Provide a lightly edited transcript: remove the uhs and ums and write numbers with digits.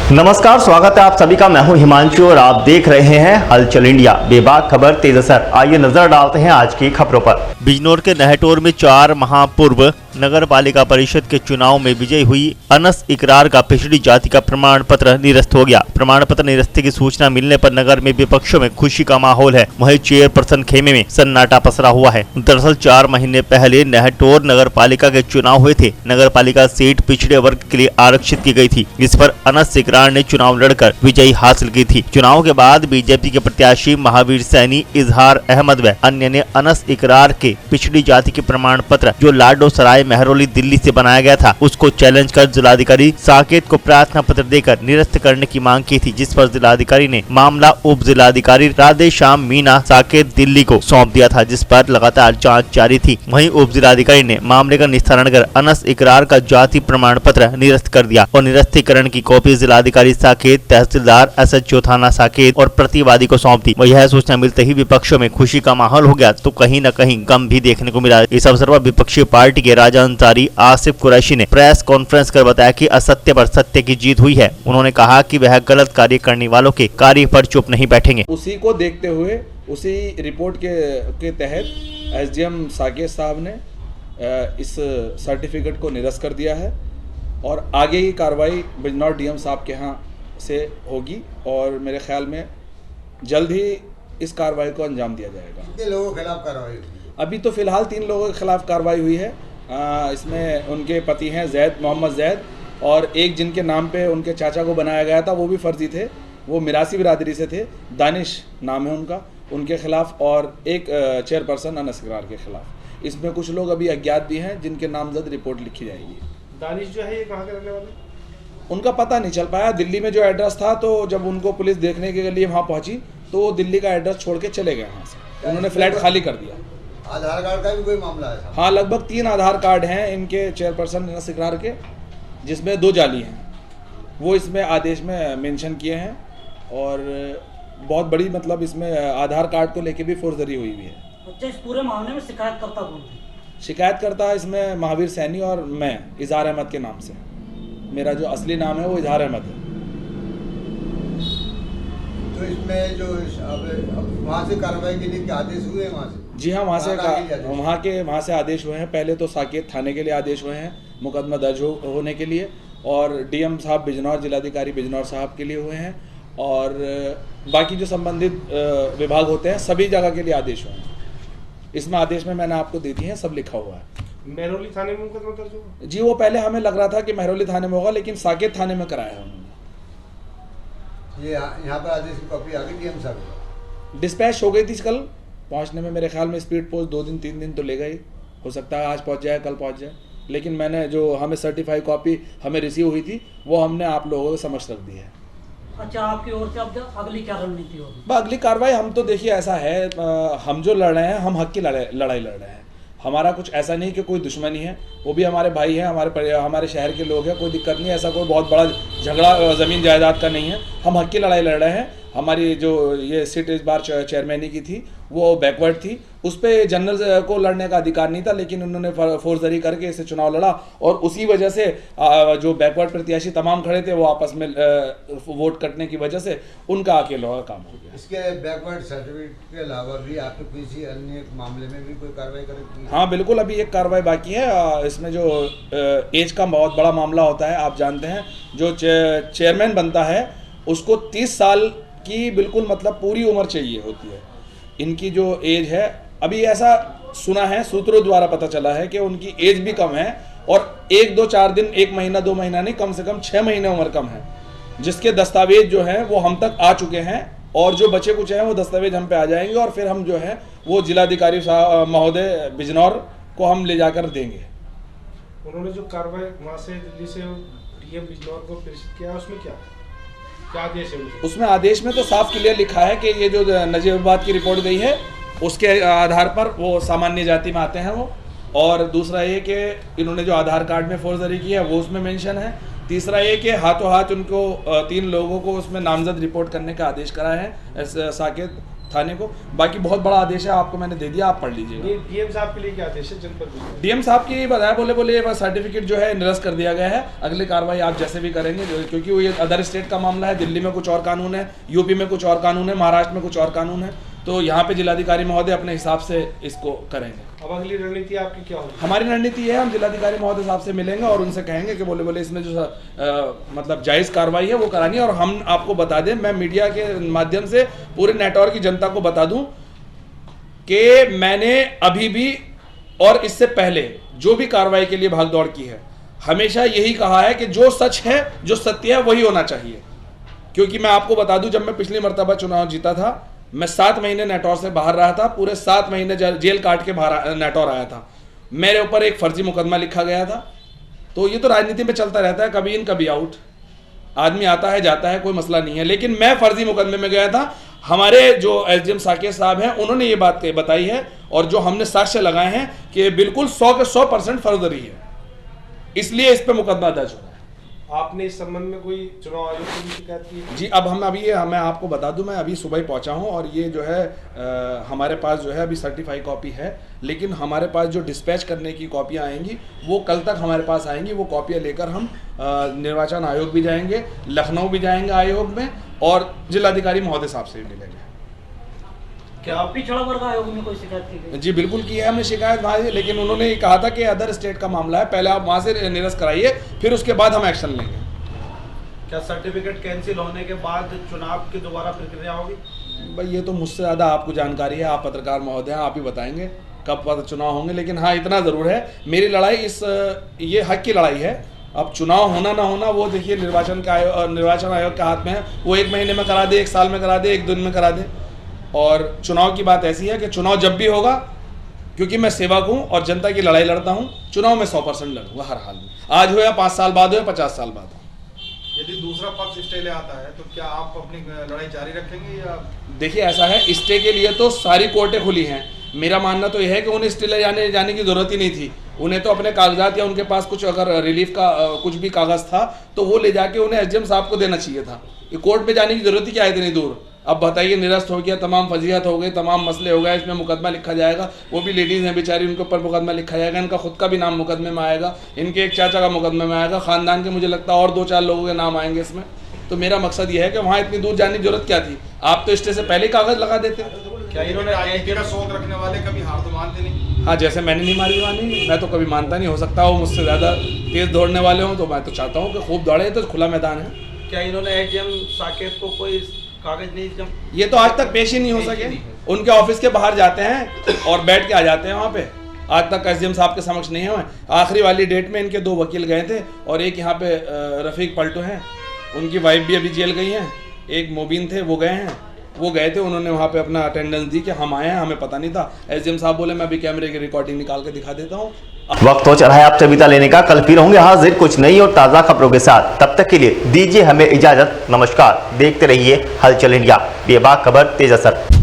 नमस्कार, स्वागत है आप सभी का। मैं हूं हिमांशु और आप देख रहे हैं हलचल इंडिया। बेबाक खबर तेज असर। आइए नजर डालते हैं आज की खबरों पर। बिजनौर के नहटौर में 4 माह पूर्व नगर पालिका परिषद के चुनाव में विजयी हुई अनस इकरार का पिछड़ी जाति का प्रमाण पत्र निरस्त हो गया। प्रमाण पत्र निरस्ती की सूचना मिलने पर नगर में विपक्षों में खुशी का माहौल है। वहीं चेयरपर्सन खेमे में सन्नाटा पसरा हुआ है। दरअसल 4 महीने पहले नहटौर नगर पालिका के चुनाव हुए थे। नगर पालिका सीट पिछड़े वर्ग के लिए आरक्षित की गई थी, जिस पर अनस इकरार ने चुनाव लड़कर विजयी हासिल की थी। चुनाव के बाद बीजेपी के प्रत्याशी महावीर सैनी, इजहार अहमद व अन्य ने अनस इकरार के पिछड़ी जाति के प्रमाण पत्र जो लाडो सराय महरौली दिल्ली से बनाया गया था, उसको चैलेंज कर जिलाधिकारी साकेत को प्रार्थना पत्र देकर निरस्त करने की मांग की थी, जिस पर जिलाधिकारी ने मामला उप जिलाधिकारी राधे श्याम मीना साकेत दिल्ली को सौंप दिया था, जिस पर लगातार जांच जारी थी। वहीं उप जिलाधिकारी ने मामले का निस्तारण कर अनस इकरार का जाति प्रमाण पत्र निरस्त कर दिया और निरस्तीकरण की कॉपी जिलाधिकारी साकेत, तहसीलदार SHO थाना साकेत और प्रतिवादी को सौंप दी। यह सूचना मिलते ही विपक्षों में खुशी का माहौल हो गया, तो कहीं न कहीं गम भी देखने को मिला। इस अवसर पर विपक्षी पार्टी के राजा अंसारी आसिफ कुरैशी ने प्रेस कॉन्फ्रेंस कर बताया कि असत्य पर सत्य की जीत हुई है। उन्होंने कहा कि वह गलत कार्य करने वालों के कार्य पर चुप नहीं बैठेंगे। उसी को देखते हुए उसी रिपोर्ट के तहत SDM साकेत साहब ने इस सर्टिफिकेट को निरस्त कर दिया है और आगे की कार्रवाई बिजनौर DM साहब के यहाँ से होगी और मेरे ख्याल में जल्द ही इस कार्रवाई को अंजाम दिया जाएगा। कितने लोगों के खिलाफ कार्रवाई हुई है? अभी तो फिलहाल 3 लोगों के खिलाफ कार्रवाई हुई है। इसमें उनके पति हैं मोहम्मद जैद और एक जिनके नाम पे उनके चाचा को बनाया गया था, वो भी फर्जी थे, वो मिरासी बिरादरी से थे, दानिश नाम है उनका, उनके खिलाफ, और एक चेयरपर्सन अनस इकरार के खिलाफ। इसमें कुछ लोग अभी अज्ञात भी हैं जिनके नामजद रिपोर्ट लिखी जाएगी। दानिश जो है ये कहाँ के रहने वाले? उनका पता नहीं चल पाया। दिल्ली में जो एड्रेस था, तो जब उनको पुलिस देखने के लिए वहाँ पहुंची तो वो दिल्ली का एड्रेस छोड़ के चले गए वहाँ से। उन्होंने फ्लैट खाली कर दिया। आधार कार्ड का भी कोई मामला है? हाँ, लगभग 3 आधार कार्ड हैं इनके चेयरपर्सन अनस इकरार के, जिसमें 2 जाली हैं। वो इसमें आदेश में मेंशन किए हैं और बहुत बड़ी मतलब इसमें आधार कार्ड को लेके भी फोर्जरी हुई है। अच्छा, इस पूरे मामले में शिकायतकर्ता कौन थे? शिकायतकर्ता इसमें महावीर सैनी और मैं, इजहार अहमद के नाम से। मेरा जो असली नाम है वो इजहार अहमद है। तो इसमें जो अब वहाँ से कार्रवाई के लिए क्या आदेश हुए हैं वहाँ से? जी हाँ, वहाँ से आदेश हुए हैं। पहले तो साकेत थाने के लिए आदेश हुए हैं मुकदमा दर्ज होने के लिए, और DM साहब बिजनौर, जिलाधिकारी बिजनौर साहब के लिए हुए हैं, और बाकी जो संबंधित विभाग होते हैं सभी जगह के लिए आदेश हुए हैं। इसमें आदेश में मैंने आपको दे दिए हैं, सब लिखा हुआ है। महरौली थाने में मुकदमा दर्ज हुआ? जी, वो पहले हमें लग रहा था कि महरौली थाने में होगा, लेकिन साकेत थाने में कराया है उन्होंने। ये यहाँ पर आदेश की कॉपी आ गई DM साहब? डिस्पैच हो गई थी कल पहुंचने में। मेरे ख्याल में स्पीड पोस्ट 2 दिन 3 दिन तो ले गई, हो सकता है आज पहुंच जाए, कल पहुंच जाए, लेकिन मैंने जो हमें सर्टिफाइड कॉपी हमें रिसीव हुई थी वो हमने आप लोगों के समक्ष रख दी है। अच्छा, आपकी ओर से अब अगली क्या रणनीति होगी? अगली कार्रवाई हम तो देखिए ऐसा है, हम जो लड़ रहे हैं, हम हक की लड़ाई लड़ रहे हैं। हमारा कुछ ऐसा नहीं कि कोई दुश्मनी है, वो भी हमारे भाई हैं, हमारे शहर के लोग हैं, कोई दिक्कत नहीं। ऐसा कोई बहुत बड़ा झगड़ा ज़मीन जायदाद का नहीं है। हम हक की लड़ाई लड़ रहे हैं। हमारी जो ये सीट इस बार चेयरमैनी की थी वो बैकवर्ड थी, उस पर जनरल को लड़ने का अधिकार नहीं था, लेकिन उन्होंने फोर्जरी करके इसे चुनाव लड़ा और उसी वजह से जो बैकवर्ड प्रत्याशी तमाम खड़े थे वो आपस में वोट कटने की वजह से उनका अकेला काम हो गया। इसके बैकवर्ड सर्टिफिकेट के अलावा भी आपके किसी अन्य मामले में भी कोई कार्रवाई करेगी? हाँ बिल्कुल, अभी एक कार्रवाई बाकी है। इसमें जो एज का बहुत बड़ा मामला होता है, आप जानते हैं, जो चेयरमैन बनता है उसको 30 साल की बिल्कुल मतलब पूरी उम्र चाहिए होती है। इनकी जो एज है, अभी ऐसा सुना है, सूत्रों द्वारा पता चला है कि उनकी एज भी कम है और 1 2 4 दिन, 1 महीना 2 महीना नहीं, कम से कम 6 महीने उम्र कम है, जिसके दस्तावेज जो हैं वो हम तक आ चुके हैं और जो बचे कुछ हैं वो दस्तावेज हम पे आ जाएंगे और फिर हम जो है वो जिलाधिकारी महोदय बिजनौर को हम ले जाकर देंगे। उन्होंने जो कार्रवाई वहाँ से दिल्ली से DM बिजनौर को प्रेषित किया, उसमें क्या आदेश है? उसमें आदेश में तो साफ क्लियर लिखा है कि ये जो नजीबाबाद की रिपोर्ट गई है उसके आधार पर वो सामान्य जाति में आते हैं वो, और दूसरा ये कि इन्होंने जो आधार कार्ड में फोर्जरी की है वो उसमें मेंशन है। तीसरा ये कि हाथों हाथ उनको 3 लोगों को उसमें नामजद रिपोर्ट करने का आदेश करा है साकेत थाने को। बाकी बहुत बड़ा आदेश है, आपको मैंने दे दिया, आप पढ़ लीजिएगा। ये डीएम साहब के लिए क्या आदेश है जनपद बिजनौर? डीएम साहब की बताया, बोले बस सर्टिफिकेट जो है निरस्त कर दिया गया है, अगली कार्रवाई आप जैसे भी करेंगे, क्योंकि वो ये अदर स्टेट का मामला है। दिल्ली में कुछ और कानून है, यूपी में कुछ और कानून है, महाराष्ट्र में कुछ और कानून है, तो यहाँ पे जिलाधिकारी महोदय अपने हिसाब से इसको करेंगे। अब अगली रणनीति आपकी क्या होगी? हमारी रणनीति है, हम जिलाधिकारी महोदय साहब से मिलेंगे और उनसे कहेंगे कि बोले इसमें जो मतलब जायज़ कार्रवाई है वो करानी है। और हम आपको बता दें, मैं मीडिया के माध्यम से पूरे नेटवर्क की जनता को बता दूं कि मैंने अभी भी और इससे पहले जो भी कार्रवाई के लिए भागदौड़ की है, हमेशा यही कहा है कि जो सच है, जो सत्य है, वही होना चाहिए। क्योंकि मैं आपको बता दूं, जब मैं पिछली मर्तबा चुनाव जीता था, मैं 7 महीने नेटौर से बाहर रहा था, पूरे 7 महीने जेल काट के बाहर नेटौर आया था। मेरे ऊपर एक फर्जी मुकदमा लिखा गया था। तो ये तो राजनीति में चलता रहता है, कभी इन कभी आउट, आदमी आता है जाता है, कोई मसला नहीं है। लेकिन मैं फर्जी मुकदमे में गया था। हमारे जो एसडीएम साकेत साहब हैं, उन्होंने ये बात बताई है और जो हमने साक्ष्य लगाए हैं कि बिल्कुल 100 के 100% फर्जरी है, इसलिए इस पर मुकदमा दर्ज हुआ। आपने इस संबंध में कोई चुनाव आयोग को भी शिकायत की? जी, अब हम अभी मैं आपको बता दूं, मैं अभी सुबह ही पहुंचा हूं और ये जो है हमारे पास जो है अभी सर्टिफाई कॉपी है, लेकिन हमारे पास जो डिस्पैच करने की कॉपियां आएंगी वो कल तक हमारे पास आएंगी। वो कॉपियां लेकर हम निर्वाचन आयोग भी जाएंगे, लखनऊ भी जाएंगे आयोग में, और जिलाधिकारी महोदय साहब से भी मिलेंगे। क्या पिछड़ा वर्ग आयोग में कोई शिकायत की गई? जी बिल्कुल की है हमने शिकायत वहाँ से, लेकिन उन्होंने ये कहा था कि अदर स्टेट का मामला है, पहले आप वहाँ से निरस्त कराइए, फिर उसके बाद हम एक्शन लेंगे। क्या सर्टिफिकेट कैंसिल होने के बाद चुनाव की दोबारा प्रक्रिया होगी? भाई ये तो मुझसे ज़्यादा आपको जानकारी है, आप पत्रकार महोदय हैं, आप ही बताएंगे कब चुनाव होंगे। लेकिन हाँ, इतना ज़रूर है, मेरी लड़ाई ये हक की लड़ाई है। अब चुनाव होना ना होना वो देखिए निर्वाचन आयोग के हाथ में है। वो 1 महीने में करा दे, 1 साल में करा दे, 1 दिन में करा दे। और चुनाव की बात ऐसी है कि चुनाव जब भी होगा, क्योंकि मैं सेवक हूँ और जनता की लड़ाई लड़ता हूँ, चुनाव में 100% लड़ूंगा हर हाल में, आज हो या 5 साल बाद हो या 50 साल बाद हो। यदि दूसरा पक्ष स्टे ले आता है तो क्या आप अपनी लड़ाई जारी रखेंगे या? देखिए ऐसा है, स्टे के लिए तो सारी कोर्टें खुली हैं। मेरा मानना तो यह है कि उन्हें स्टे ले जाने की ज़रूरत ही नहीं थी। उन्हें तो अपने कागजात या उनके पास कुछ अगर रिलीफ का कुछ भी कागज़ था तो वो ले जाके उन्हें एसडीएम साहब को देना चाहिए था। ये कोर्ट में जाने की ज़रूरत ही क्या है इतनी दूर? अब बताइए, निरस्त हो गया, तमाम फजीहत हो गई, तमाम मसले हो गए, इसमें मुकदमा लिखा जाएगा। वो भी लेडीज़ हैं बेचारी, उनके ऊपर मुकदमा लिखा जाएगा, इनका खुद का भी नाम मुकदमे में आएगा, इनके एक चाचा का मुकदमे में आएगा, ख़ानदान के मुझे लगता है और 2-4 लोगों के नाम आएंगे इसमें। तो मेरा मकसद ये है कि वहाँ इतनी दूर जाने की जरूरत क्या थी? आप तो स्टे से पहले कागज़ लगा देते। क्या इन्होंने राजनीति का शौक रखने वाले कभी हार तो मानते नहीं? हाँ, जैसे मैंने नहीं मारी मानी, मैं तो कभी मानता नहीं। हो सकता वो मुझसे ज़्यादा तेज़ दौड़ने वाले हों, तो मैं तो चाहता हूँ कि खूब दौड़े, तो खुला मैदान है। क्या इन्होंने एसडीएम साकेत को कोई कागज नहीं? ये तो आज तक पेश ही नहीं हो सके। उनके ऑफिस के बाहर जाते हैं और बैठ के आ जाते हैं वहाँ पे, आज तक एसडीएम साहब के समक्ष नहीं हुए। आखिरी वाली डेट में इनके 2 वकील गए थे और एक यहाँ पे रफ़ीक पलटू हैं, उनकी वाइफ भी अभी जेल गई हैं, एक मोबिन थे वो गए हैं, वो गए थे, उन्होंने वहाँ पे अपना अटेंडेंस दी कि हम आए हैं, हमें पता नहीं था। एसडीएम साहब बोले मैं अभी कैमरे की रिकॉर्डिंग निकाल के दिखा देता हूँ। वक्त हो चला है आपसे विदा लेने का। कल फिर होंगे हाजिर कुछ नई और ताज़ा खबरों के साथ। तब तक के लिए दीजिए हमें इजाज़त। नमस्कार। देखते रहिए हलचल इंडिया, बेबाक खबर तेज असर।